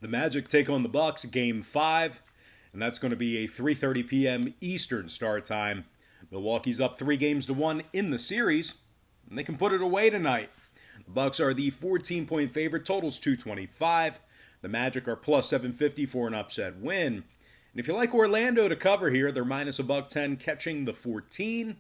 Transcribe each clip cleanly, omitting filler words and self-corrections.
The Magic take on the Bucks, Game 5, and that's going to be a 3:30 p.m. Eastern start time. Milwaukee's up 3-1 in the series, and they can put it away tonight. The Bucks are the 14-point favorite, totals 225. The Magic are plus 750 for an upset win. And if you like Orlando to cover here, they're minus a $110, catching the 14.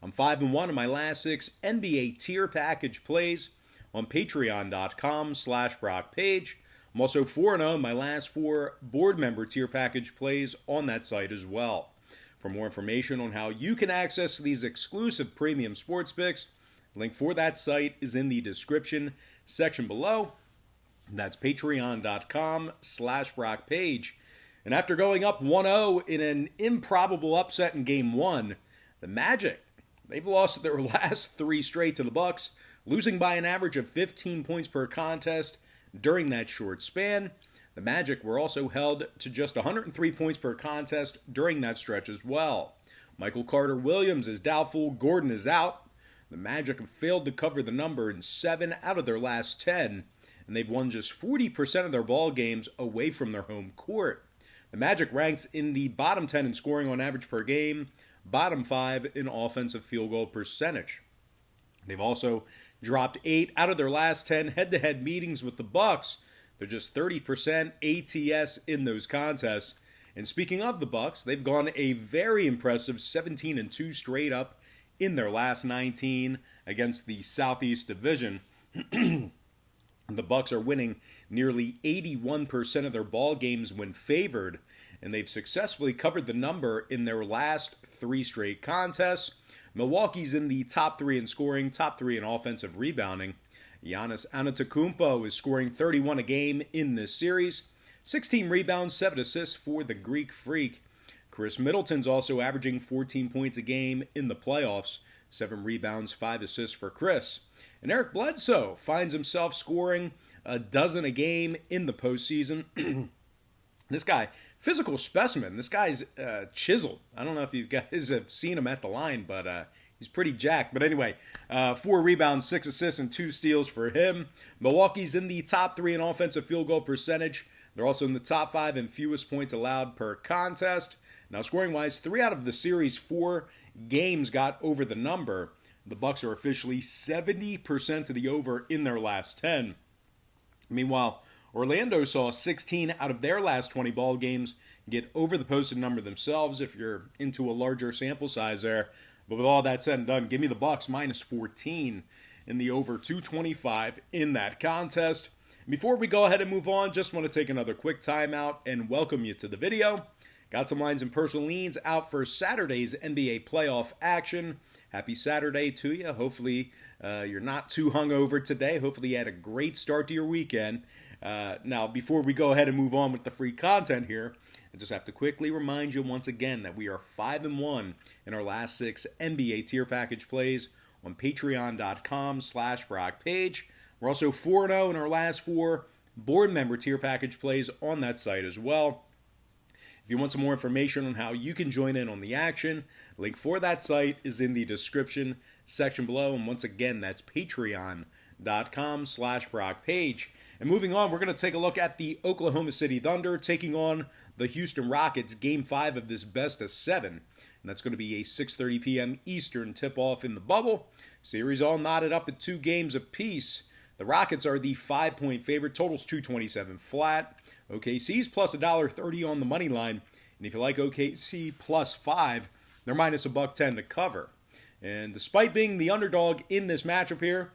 I'm 5-1 in my last 6 NBA tier package plays on patreon.com/BrockPage. I'm also 4-0 in my last 4 board member tier package plays on that site as well. For more information on how you can access these exclusive premium sports picks, link for that site is in the description section below. That's patreon.com/BrockPage. And after going up 1-0 in an improbable upset in Game 1, the Magic, they've lost their last 3 straight to the Bucks, losing by an average of 15 points per contest during that short span. The Magic were also held to just 103 points per contest during that stretch as well. Michael Carter-Williams is doubtful, Gordon is out. The Magic have failed to cover the number in 7 out of their last 10, and they've won just 40% of their ball games away from their home court. The Magic ranks in the bottom 10 in scoring on average per game, bottom 5 in offensive field goal percentage. They've also dropped 8 out of their last 10 head-to-head meetings with the Bucks. They're just 30% ATS in those contests. And speaking of the Bucks, they've gone a very impressive 17-2 straight up in their last 19 against the Southeast Division. The Bucks are winning nearly 81% of their ball games when favored, and they've successfully covered the number in their last 3 straight contests. Milwaukee's in the top 3 in scoring, top 3 in offensive rebounding. Giannis Antetokounmpo is scoring 31 a game in this series. 16 rebounds, 7 assists for the Greek Freak. Chris Middleton's also averaging 14 points a game in the playoffs. 7 rebounds, 5 assists for Chris. And Eric Bledsoe finds himself scoring a dozen a game in the postseason. This guy, physical specimen. This guy's chiseled. I don't know if you guys have seen him at the line, but he's pretty jacked. But anyway, 4 rebounds, 6 assists, and 2 steals for him. Milwaukee's in the top 3 in offensive field goal percentage. They're also in the top 5 in fewest points allowed per contest. Now, scoring-wise, 3 out of the series' 4 games got over the number. The Bucks are officially 70% to the over in their last 10. Meanwhile, Orlando saw 16 out of their last 20 ball games get over the posted number themselves if you're into a larger sample size there. But with all that said and done, give me the Bucks minus 14 in the over 225 in that contest. Before we go ahead and move on, just want to take another quick timeout and welcome you to the video. Got some lines and personal leans out for Saturday's NBA playoff action. Happy Saturday to you. Hopefully you're not too hungover today. Hopefully you had a great start to your weekend. Now, before we go ahead and move on with the free content here, I just have to quickly remind you once again that we are 5-1 in our last 6 NBA tier package plays on patreon.com/BrockPage. We're also 4-0 in our last 4 board member tier package plays on that site as well. If you want some more information on how you can join in on the action, link for that site is in the description section below. And once again, that's patreon.com/BrockPage. And moving on, we're going to take a look at the Oklahoma City Thunder taking on the Houston Rockets, Game 5 of this best of 7. And that's going to be a 6:30 p.m. Eastern tip-off in the bubble. Series all knotted up at 2 games apiece. The Rockets are the 5-point favorite, totals 227 flat. OKC's plus $1.30 on the money line. And if you like OKC plus 5, they're minus a $110 to cover. And despite being the underdog in this matchup here,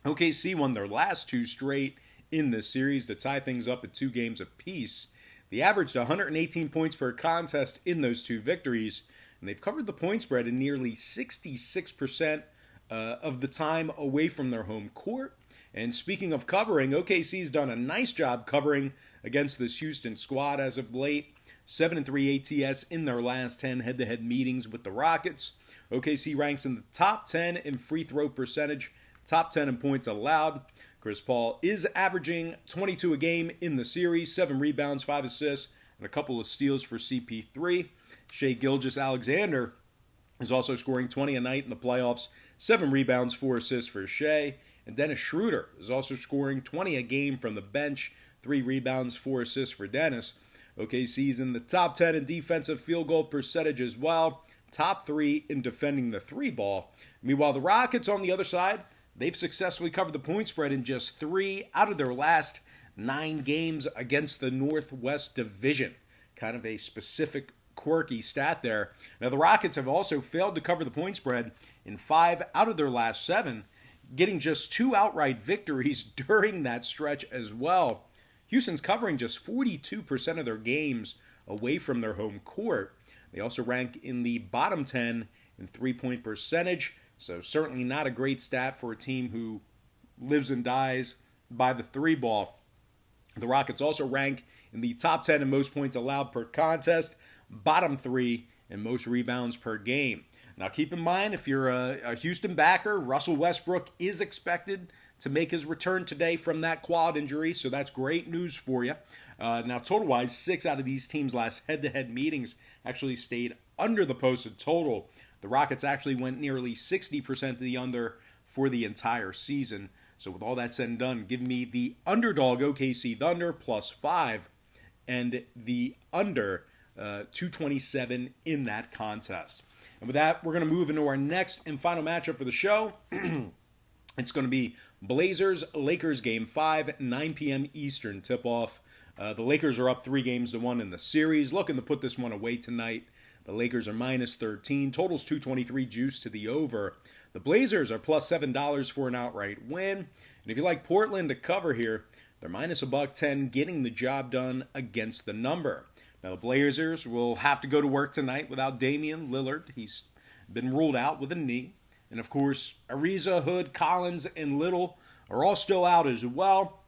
OKC won their last 2 straight in this series to tie things up at 2 games apiece. They averaged 118 points per contest in those 2 victories, and they've covered the point spread in nearly 66% of the time away from their home court. And speaking of covering, OKC's done a nice job covering against this Houston squad as of late. 7-3 ATS in their last 10 head-to-head meetings with the Rockets. OKC ranks in the top 10 in free throw percentage, top 10 in points allowed. Chris Paul is averaging 22 a game in the series, 7 rebounds, 5 assists, and a couple of steals for CP3. Shai Gilgeous-Alexander is also scoring 20 a night in the playoffs, 7 rebounds, 4 assists for Shai. And Dennis Schroeder is also scoring 20 a game from the bench, 3 rebounds, 4 assists for Dennis. OKC's in the top 10 in defensive field goal percentage as well. Top 3 in defending the 3-ball. Meanwhile, the Rockets on the other side, they've successfully covered the point spread in just 3 out of their last 9 games against the Northwest Division. Kind of a specific, quirky stat there. Now, the Rockets have also failed to cover the point spread in 5 out of their last 7, getting just 2 outright victories during that stretch as well. Houston's covering just 42% of their games away from their home court. They also rank in the bottom 10 in three-point percentage, so certainly not a great stat for a team who lives and dies by the 3-ball. The Rockets also rank in the top 10 in most points allowed per contest, bottom 3 in most rebounds per game. Now keep in mind, if you're a Houston backer, Russell Westbrook is expected to make his return today from that quad injury, so that's great news for you. Now total-wise, 6 out of these teams' last head-to-head meetings actually stayed under the posted total. The Rockets actually went nearly 60% to the under for the entire season. So with all that said and done, give me the underdog OKC Thunder +5 and the under 227 in that contest. And with that, we're going to move into our next and final matchup for the show. It's going to be Blazers-Lakers Game 5, 9 p.m. Eastern tip-off. The Lakers are up 3-1 in the series, looking to put this one away tonight. The Lakers are minus 13. Total's 223 juice to the over. The Blazers are plus $7 for an outright win. And if you like Portland to cover here, they're minus $1.10, getting the job done against the number. Now the Blazers will have to go to work tonight without Damian Lillard. He's been ruled out with a knee. And of course, Ariza, Hood, Collins, and Little are all still out as well.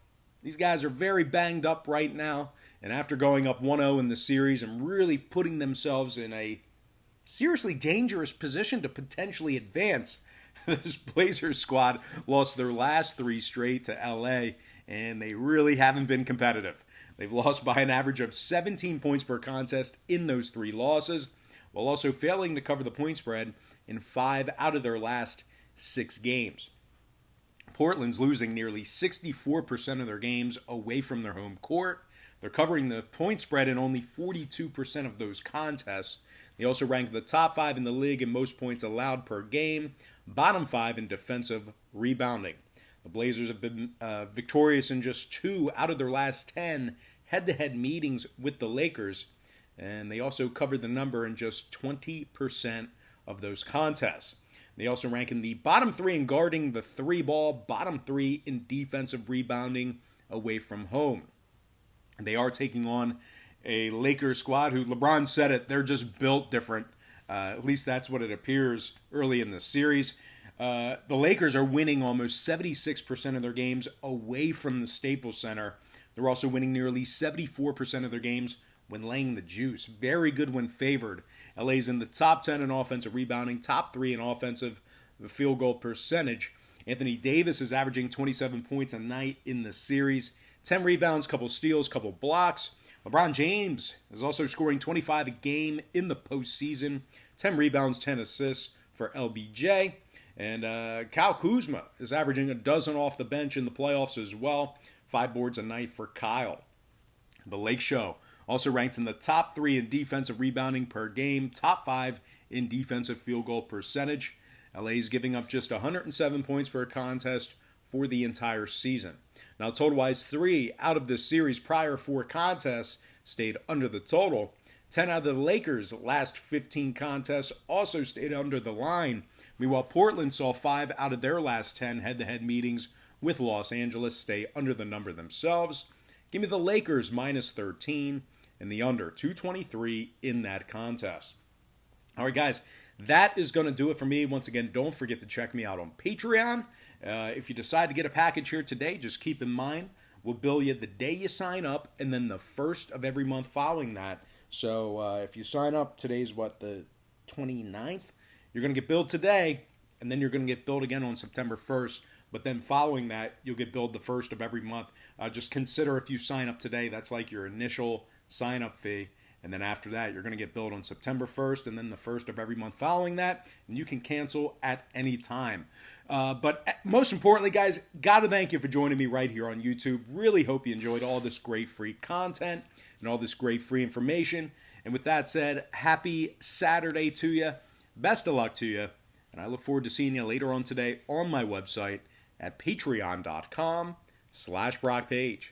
These guys are very banged up right now. And after going up 1-0 in the series and really putting themselves in a seriously dangerous position to potentially advance, this Blazers squad lost their last 3 straight to LA, and they really haven't been competitive. They've lost by an average of 17 points per contest in those 3 losses, while also failing to cover the point spread in 5 out of their last 6 games. Portland's losing nearly 64% of their games away from their home court. They're covering the point spread in only 42% of those contests. They also rank the top 5 in the league in most points allowed per game, bottom 5 in defensive rebounding. The Blazers have been victorious in just 2 out of their last 10 head-to-head meetings with the Lakers, and they also covered the number in just 20% of those contests. They also rank in the bottom 3 in guarding the 3-ball, bottom 3 in defensive rebounding away from home. They are taking on a Lakers squad who, LeBron said it, they're just built different. At least that's what it appears early in the series. The Lakers are winning almost 76% of their games away from the Staples Center. They're also winning nearly 74% of their games when laying the juice. Very good when favored. LA's in the top 10 in offensive rebounding, top 3 in offensive field goal percentage. Anthony Davis is averaging 27 points a night in the series. 10 rebounds, couple steals, couple blocks. LeBron James is also scoring 25 a game in the postseason. 10 rebounds, 10 assists for LBJ. And Kyle Kuzma is averaging a dozen off the bench in the playoffs as well. 5 boards a night for Kyle. The Lake Show also ranks in the top 3 in defensive rebounding per game, top 5 in defensive field goal percentage. LA's giving up just 107 points per contest for the entire season. Now, total-wise, 3 out of the series' prior 4 contests stayed under the total. 10 out of the Lakers' last 15 contests also stayed under the line. Meanwhile, Portland saw 5 out of their last 10 head-to-head meetings with Los Angeles stay under the number themselves. Give me the Lakers minus 13 and the under 223 in that contest. All right, guys, that is going to do it for me. Once again, don't forget to check me out on Patreon. If you decide to get a package here today, just keep in mind, we'll bill you the day you sign up and then the first of every month following that. So if you sign up, today's the 29th, you're going to get billed today, and then you're going to get billed again on September 1st. But then following that, you'll get billed the first of every month. Just consider if you sign up today, that's like your initial sign-up fee. And then after that, you're going to get billed on September 1st and then the 1st of every month following that. And you can cancel at any time. But most importantly, guys, got to thank you for joining me right here on YouTube. Really hope you enjoyed all this great free content and all this great free information. And with that said, happy Saturday to you. Best of luck to you. And I look forward to seeing you later on today on my website at patreon.com/BrockPage.